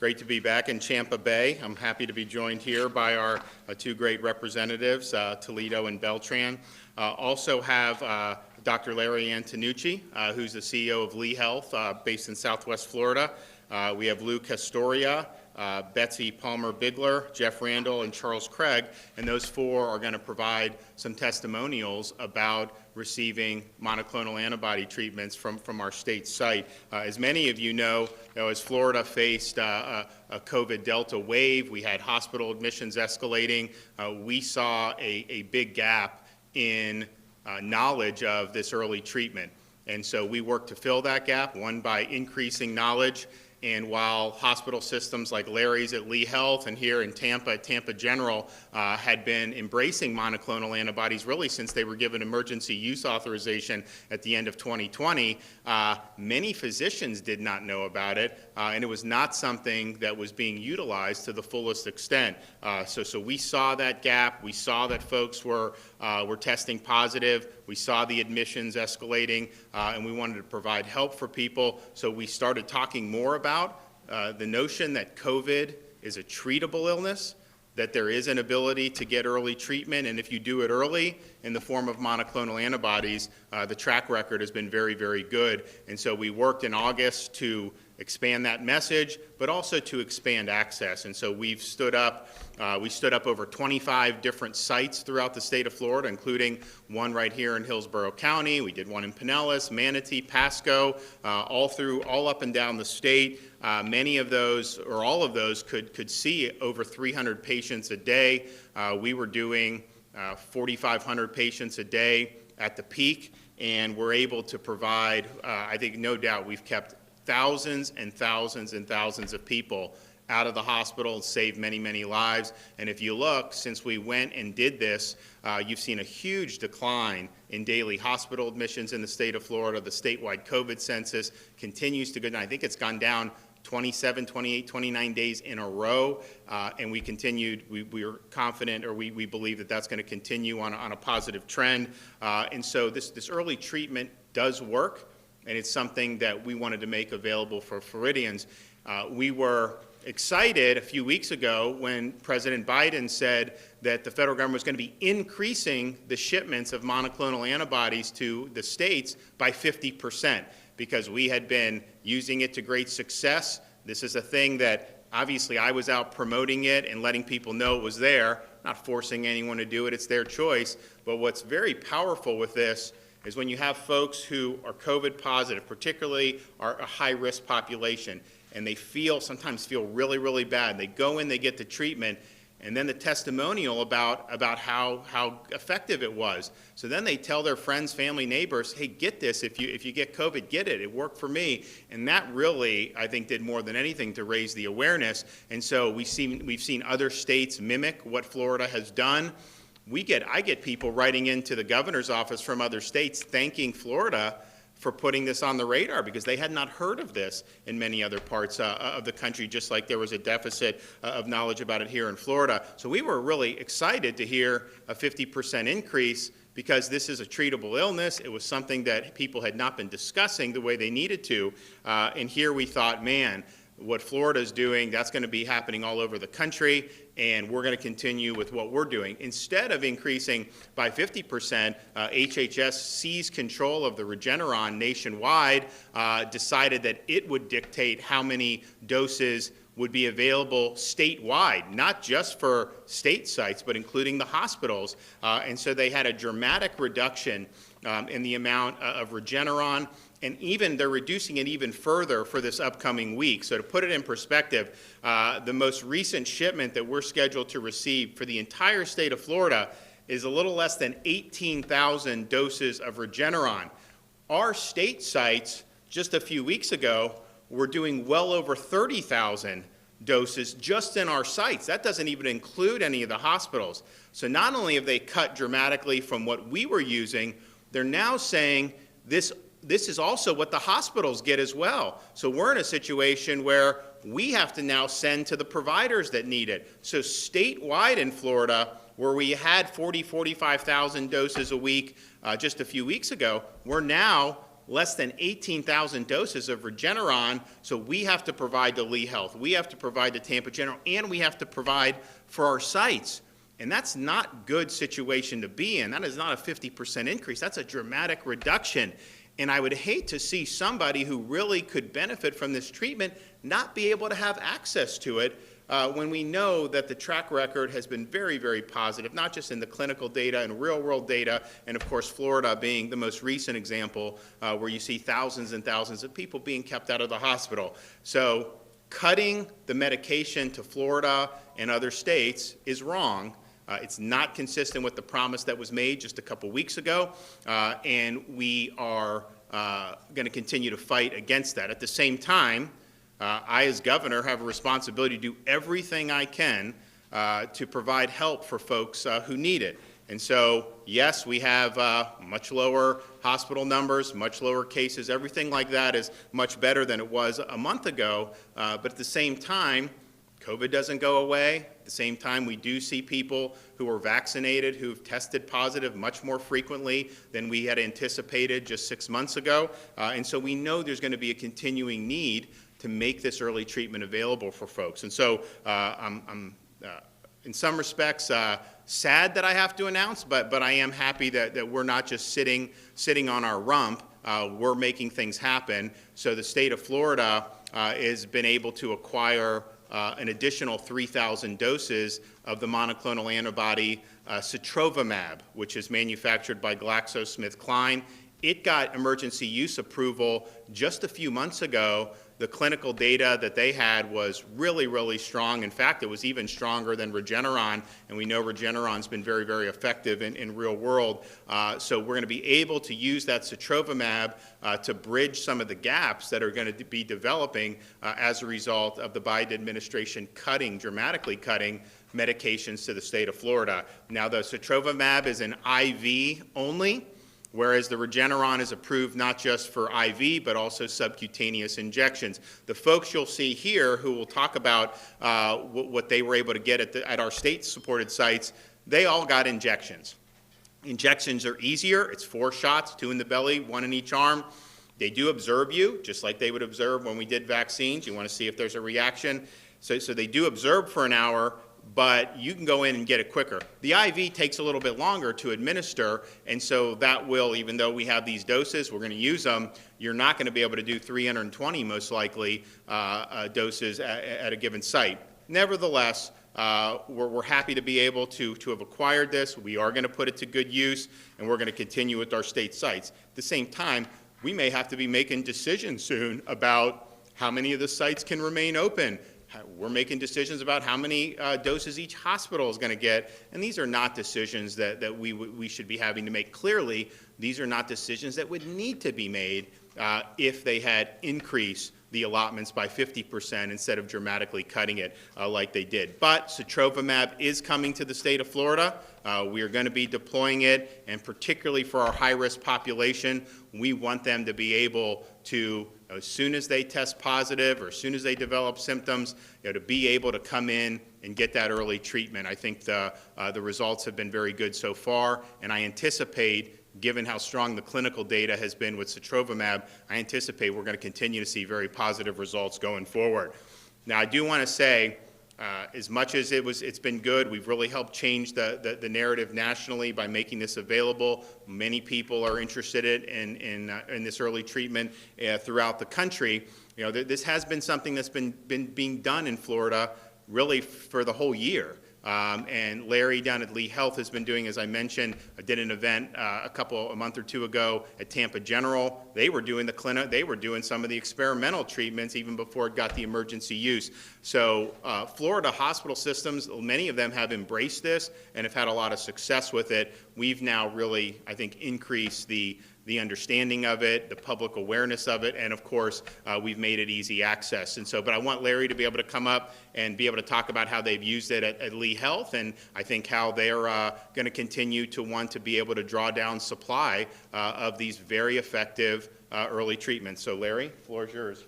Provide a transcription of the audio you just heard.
Great to be back in Tampa Bay. I'm happy to be joined here by our two great representatives, Toledo and Beltran. Also have Dr. Larry Antonucci, who's the CEO of Lee Health, based in Southwest Florida. We have Lou Castoria, Betsy Palmer-Bigler, Jeff Randall, and Charles Craig, and those four are going to provide some testimonials about receiving monoclonal antibody treatments from our state site. As many of you know, as Florida faced a COVID Delta wave, we had hospital admissions escalating. We saw a big gap in knowledge of this early treatment. And so we worked to fill that gap, one by increasing knowledge. And while hospital systems like Larry's at Lee Health and here in Tampa at Tampa General had been embracing monoclonal antibodies really since they were given emergency use authorization at the end of 2020, many physicians did not know about it, and it was not something that was being utilized to the fullest extent. So we saw that gap. We saw that folks were testing positive. We saw the admissions escalating, and we wanted to provide help for people. So we started talking more about the notion that COVID is a treatable illness, that there is an ability to get early treatment, and if you do it early in the form of monoclonal antibodies, the track record has been very, very good. And so we worked in August to expand that message, but also to expand access. And so we stood up over 25 different sites throughout the state of Florida, including one right here in Hillsborough County. We did one in Pinellas, Manatee, Pasco, all up and down the state. Many of those, or all of those, could see over 300 patients a day. We were doing 4,500 patients a day at the peak, and we're able to provide, I think no doubt we've kept thousands and thousands and thousands of people out of the hospital and saved many, many lives. And if you look, since we went and did this, you've seen a huge decline in daily hospital admissions in the state of Florida. The statewide COVID census continues to go down. I think it's gone down 27, 28, 29 days in a row, and we are confident, or we believe that that's going to continue on a positive trend. And so this early treatment does work, and it's something that we wanted to make available for Floridians. We were excited a few weeks ago when President Biden said that the federal government was going to be increasing the shipments of monoclonal antibodies to the states by 50%, because we had been using it to great success. This is a thing that obviously I was out promoting it and letting people know it was there, not forcing anyone to do it, it's their choice. But what's very powerful with this is when you have folks who are COVID positive, particularly are a high-risk population, and they sometimes feel really, really bad. They go in, they get the treatment, and then the testimonial about how effective it was. So then they tell their friends, family, neighbors, hey, get this. If you get COVID, get it. It worked for me. And that really, I think, did more than anything to raise the awareness. And so we've seen other states mimic what Florida has done. I get people writing into the governor's office from other states thanking Florida for putting this on the radar, because they had not heard of this in many other parts of the country, just like there was a deficit of knowledge about it here in Florida. So we were really excited to hear a 50% increase, because this is a treatable illness. It was something that people had not been discussing the way they needed to. And here we thought, man, what Florida is doing, that's going to be happening all over the country, and we're going to continue with what we're doing. Instead of increasing by 50%, HHS seized control of the Regeneron nationwide, decided that it would dictate how many doses would be available statewide, not just for state sites, but including the hospitals. And so they had a dramatic reduction in the amount of Regeneron, and they're reducing it even further for this upcoming week. So to put it in perspective, the most recent shipment that we're scheduled to receive for the entire state of Florida is a little less than 18,000 doses of Regeneron. Our state sites, just a few weeks ago, were doing well over 30,000 doses just in our sites. That doesn't even include any of the hospitals. So not only have they cut dramatically from what we were using, they're now saying this is also what the hospitals get as well. So we're in a situation where we have to now send to the providers that need it. So statewide in Florida, where we had 45,000 doses a week just a few weeks ago, we're now less than 18,000 doses of Regeneron, so we have to provide to Lee Health, we have to provide to Tampa General, and we have to provide for our sites. And that's not a good situation to be in. That is not a 50% increase. That's a dramatic reduction. And I would hate to see somebody who really could benefit from this treatment not be able to have access to it when we know that the track record has been very, very positive, not just in the clinical data and real-world data, and of course Florida being the most recent example where you see thousands and thousands of people being kept out of the hospital. So cutting the medication to Florida and other states is wrong. It's not consistent with the promise that was made just a couple weeks ago, and we are going to continue to fight against that. At the same time, I, as governor, have a responsibility to do everything I can to provide help for folks who need it. And so, yes, we have much lower hospital numbers, much lower cases. Everything like that is much better than it was a month ago. But at the same time, COVID doesn't go away. At the same time, we do see people who are vaccinated who've tested positive much more frequently than we had anticipated just 6 months ago. And so we know there's going to be a continuing need to make this early treatment available for folks. And so I'm in some respects, sad that I have to announce, but I am happy that we're not just sitting on our rump. We're making things happen. So the state of Florida has been able to acquire an additional 3,000 doses of the monoclonal antibody sotrovimab, which is manufactured by GlaxoSmithKline. It got emergency use approval just a few months ago. The clinical data that they had was really, really strong. In fact, it was even stronger than Regeneron, and we know Regeneron's been very, very effective in real world. So we're going to be able to use that sotrovimab to bridge some of the gaps that are going to be developing as a result of the Biden administration dramatically cutting medications to the state of Florida. Now, the sotrovimab is an IV only, whereas the Regeneron is approved not just for IV, but also subcutaneous injections. The folks you'll see here who will talk about what they were able to get at our state-supported sites, they all got injections. Injections are easier. It's 4 shots, 2 in the belly, 1 in each arm. They do observe you, just like they would observe when we did vaccines. You want to see if there's a reaction. So they do observe for an hour, but you can go in and get it quicker. The IV takes a little bit longer to administer, and so that will, even though we have these doses, we're going to use them, you're not going to be able to do 320, most likely, doses at a given site. Nevertheless, we're happy to be able to have acquired this. We are going to put it to good use, and we're going to continue with our state sites. At the same time, we may have to be making decisions soon about how many of the sites can remain open. We're making decisions about how many doses each hospital is going to get, and these are not decisions that we should be having to make. Clearly, these are not decisions that would need to be made if they had increased the allotments by 50% instead of dramatically cutting it like they did. But sotrovimab is coming to the state of Florida. We are going to be deploying it, and particularly for our high-risk population, we want them to be able to, as soon as they test positive or as soon as they develop symptoms, to be able to come in and get that early treatment. I think the results have been very good so far, and I anticipate, given how strong the clinical data has been with sotrovimab, I anticipate we're going to continue to see very positive results going forward. Now, I do want to say, as much as it's been good, we've really helped change the narrative nationally by making this available. Many people are interested in this early treatment throughout the country. This has been something that's been being done in Florida really for the whole year. And Larry down at Lee Health has been doing, as I mentioned, I did an event a month or two ago at Tampa General. They were doing the clinic, they were doing some of the experimental treatments even before it got the emergency use. So Florida hospital systems, many of them have embraced this and have had a lot of success with it. We've now really, I think, increased the understanding of it, the public awareness of it, and of course, we've made it easy access. And so, but I want Larry to be able to come up and be able to talk about how they've used it at Lee Health, and I think how they're going to continue to want to be able to draw down supply of these very effective early treatments. So Larry, the floor is yours.